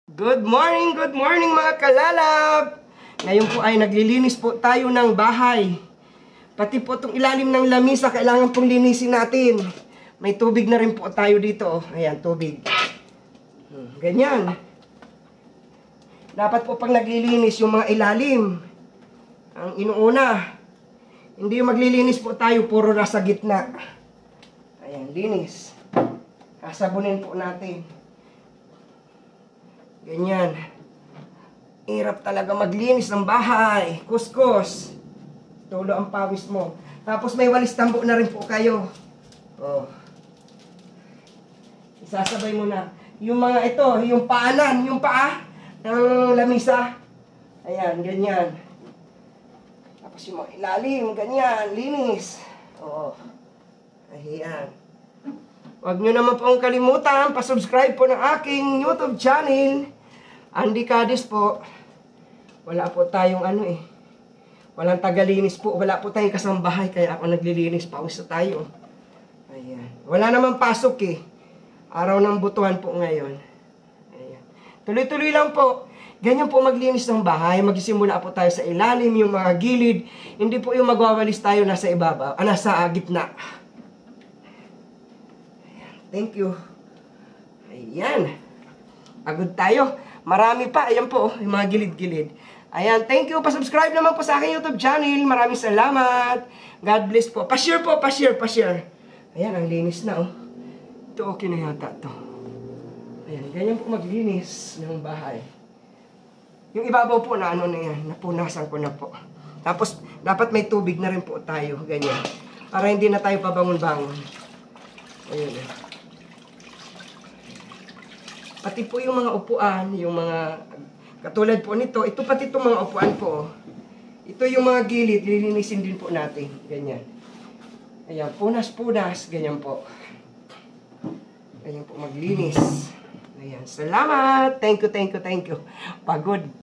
Good morning mga kalalab! Ngayon po ay naglilinis po tayo ng bahay. Pati po itong ilalim ng lamisa, kailangan pong linisin natin. May tubig na rin po tayo dito. Ayan, tubig. Ganyan. Dapat po pag naglilinis yung mga ilalim, ang inuuna. Hindi yung maglilinis po tayo, puro nasa gitna. Ayan, linis. Kasabunin po natin. Ganyan. Hirap talaga maglinis ng bahay. Kuskus. Tulo ang pawis mo. Tapos may walis tambo na rin po kayo. Oh. Isasabay mo na. Yung mga ito, yung paanan, yung paa ng lamisa. Ayan, ganyan. Tapos yung mga ilalim, ganyan, linis. Oo. Ayan. Huwag nyo naman pong kalimutan, pa-subscribe po ng aking YouTube channel. Andy Cadiz po. Wala po tayong walang tagalinis po. Wala po tayong kasambahay, kaya ako naglilinis. Pawis na tayo. Ayan. Wala naman pasok eh. Araw ng butuhan po ngayon. Ayan. Tuloy-tuloy lang po. Ganyan po maglinis ng bahay. Magsisimula po tayo sa ilalim, yung mga gilid. Hindi po yung magwawalis tayo nasa ibabaw, nasa gitna. Thank you. Ayan. Agad tayo. Marami pa. Ayan po, yung mga gilid-gilid. Ayan, thank you. Pa-subscribe naman po sa aking YouTube channel. Maraming salamat. God bless po. Pa-share po, pa-share. Ayan, ang linis na, oh. Ito, okay na yata to. Ayan, ganyan po maglinis ng bahay. Yung ibabaw po na na yan, napunasan ko na po. Tapos, dapat may tubig na rin po tayo. Ganyan. Para hindi na tayo pabangon-bangon. Ayan, pati po yung mga upuan, yung mga, katulad po nito, ito pati itong mga upuan po. Ito yung mga gilid, lilinisin din po natin. Ganyan. Ayan, punas-punas, ganyan po. Ganyan po maglinis. Ayan, salamat! Thank you. Pagod.